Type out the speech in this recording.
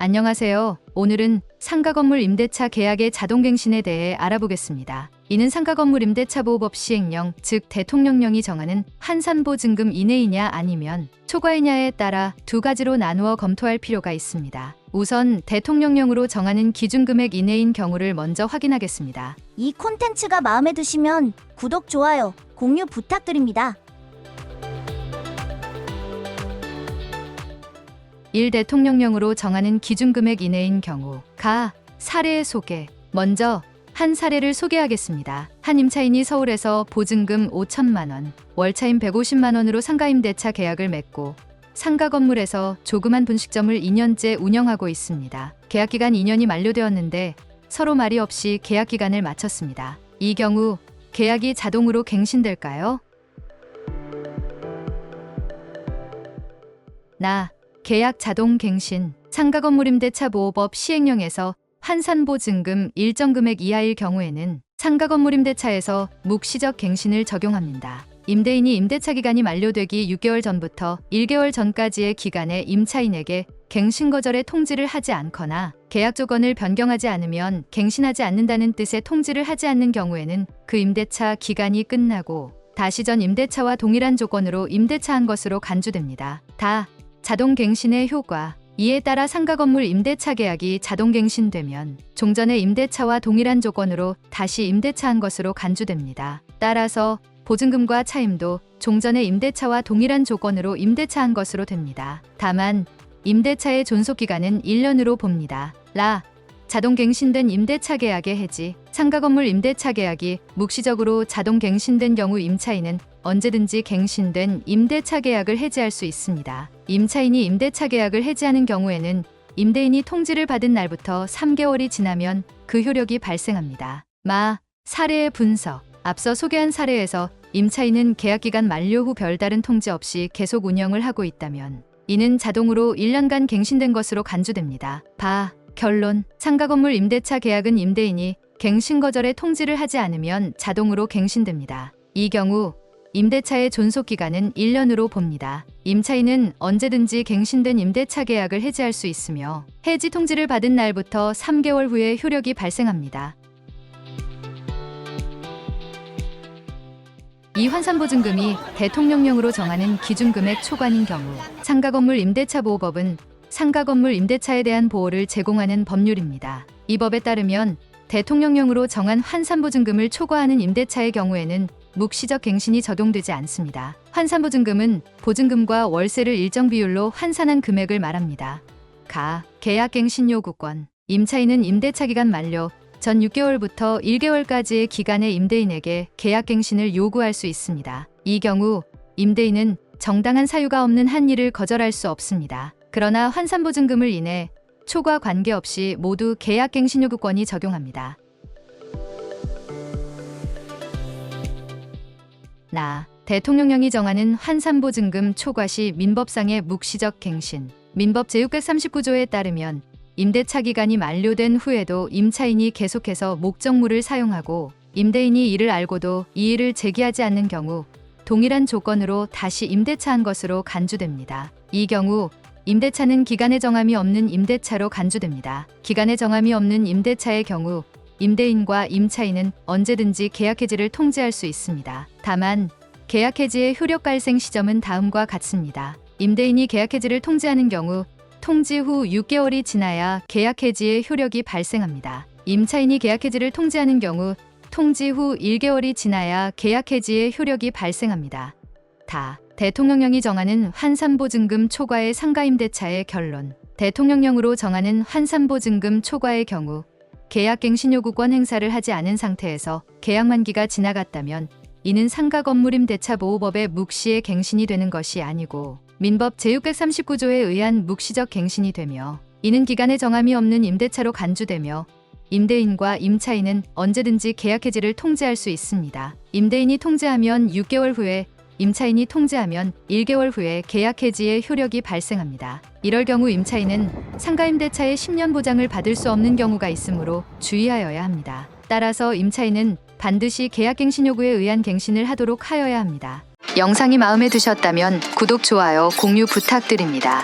안녕하세요. 오늘은 상가건물 임대차 계약의 자동갱신에 대해 알아보겠습니다. 이는 상가건물 임대차 보호법 시행령, 즉 대통령령이 정하는 환산보증금 이내이냐 아니면 초과이냐에 따라 두 가지로 나누어 검토할 필요가 있습니다. 우선 대통령령으로 정하는 기준금액 이내인 경우를 먼저 확인하겠습니다. 이 콘텐츠가 마음에 드시면 구독, 좋아요, 공유 부탁드립니다. 1. 대통령령으로 정하는 기준금액 이내인 경우. 사례의 소개. 먼저 한 사례를 소개하겠습니다. 한 임차인이 서울에서 보증금 5천만 원, 월차임 150만 원으로 상가임대차 계약을 맺고 상가 건물에서 조그만 분식점을 2년째 운영하고 있습니다. 계약기간 2년이 만료되었는데 서로 말이 없이 계약기간을 마쳤습니다. 이 경우 계약이 자동으로 갱신될까요? 계약 자동 갱신. 상가건물임대차보호법 시행령에서 환산보증금 일정 금액 이하일 경우에는 상가건물임대차에서 묵시적 갱신을 적용합니다. 임대인이 임대차 기간이 만료되기 6개월 전부터 1개월 전까지의 기간에 임차인에게 갱신 거절의 통지를 하지 않거나 계약 조건을 변경하지 않으면 갱신하지 않는다는 뜻의 통지를 하지 않는 경우에는 그 임대차 기간이 끝나고 다시 전 임대차와 동일한 조건으로 임대차한 것으로 간주됩니다. 자동갱신의 효과. 이에 따라 상가건물 임대차 계약이 자동갱신되면 종전의 임대차와 동일한 조건으로 다시 임대차한 것으로 간주됩니다. 따라서 보증금과 차임도 종전의 임대차와 동일한 조건으로 임대차한 것으로 됩니다. 다만 임대차의 존속기간은 1년으로 봅니다. 자동갱신된 임대차 계약의 해지. 상가건물 임대차 계약이 묵시적으로 자동갱신된 경우 임차인은 언제든지 갱신된 임대차 계약을 해지할 수 있습니다. 임차인이 임대차 계약을 해지하는 경우에는 임대인이 통지를 받은 날부터 3개월이 지나면 그 효력이 발생합니다. 사례의 분석. 앞서 소개한 사례에서 임차인은 계약기간 만료 후 별다른 통지 없이 계속 운영을 하고 있다면 이는 자동으로 1년간 갱신된 것으로 간주됩니다. 결론. 상가건물 임대차 계약은 임대인이 갱신 거절의 통지를 하지 않으면 자동으로 갱신됩니다. 이 경우 임대차의 존속기간은 1년으로 봅니다. 임차인은 언제든지 갱신된 임대차 계약을 해지할 수 있으며 해지 통지를 받은 날부터 3개월 후에 효력이 발생합니다. 이 환산보증금이 대통령령으로 정하는 기준금액 초과인 경우. 상가건물 임대차보호법은 상가건물 임대차에 대한 보호를 제공하는 법률입니다. 이 법에 따르면 대통령령으로 정한 환산보증금을 초과하는 임대차의 경우에는 묵시적 갱신이 적용되지 않습니다. 환산보증금은 보증금과 월세를 일정 비율로 환산한 금액을 말합니다. 계약갱신 요구권. 임차인은 임대차 기간 만료 전 6개월부터 1개월까지의 기간에 임대인에게 계약갱신을 요구할 수 있습니다. 이 경우 임대인은 정당한 사유가 없는 항의를 거절할 수 없습니다. 그러나 환산보증금을 인해 초과 관계없이 모두 계약갱신 요구권이 적용합니다. 대통령령이 정하는 환산보증금 초과 시 민법상의 묵시적 갱신. 민법 제639조에 따르면 임대차 기간이 만료된 후에도 임차인이 계속해서 목적물을 사용하고 임대인이 이를 알고도 이의를 제기하지 않는 경우 동일한 조건으로 다시 임대차한 것으로 간주됩니다. 이 경우 임대차는 기간에 정함이 없는 임대차로 간주됩니다. 기간에 정함이 없는 임대차의 경우 임대인과 임차인은 언제든지 계약 해지를 통지할 수 있습니다. 다만 계약 해지의 효력 발생 시점은 다음과 같습니다. 임대인이 계약 해지를 통지하는 경우 통지 후 6개월이 지나야 계약 해지의 효력이 발생합니다. 임차인이 계약 해지를 통지하는 경우 통지 후 1개월이 지나야 계약 해지의 효력이 발생합니다. 대통령령이 정하는 환산보증금 초과의 상가임대차의 결론. 대통령령으로 정하는 환산보증금 초과의 경우 계약갱신 요구권 행사를 하지 않은 상태에서 계약 만기가 지나갔다면 이는 상가건물임대차보호법의 묵시의 갱신이 되는 것이 아니고 민법 제639조에 의한 묵시적 갱신이 되며 이는 기간에 정함이 없는 임대차로 간주되며 임대인과 임차인은 언제든지 계약 해지를 통지할 수 있습니다. 임대인이 통지하면 6개월 후에 임차인이 통지하면 1개월 후에 계약 해지의 효력이 발생합니다. 이럴 경우 임차인은 상가임대차의 10년 보장을 받을 수 없는 경우가 있으므로 주의하여야 합니다. 따라서 임차인은 반드시 계약갱신 요구에 의한 갱신을 하도록 하여야 합니다. 영상이 마음에 드셨다면 구독, 좋아요, 공유 부탁드립니다.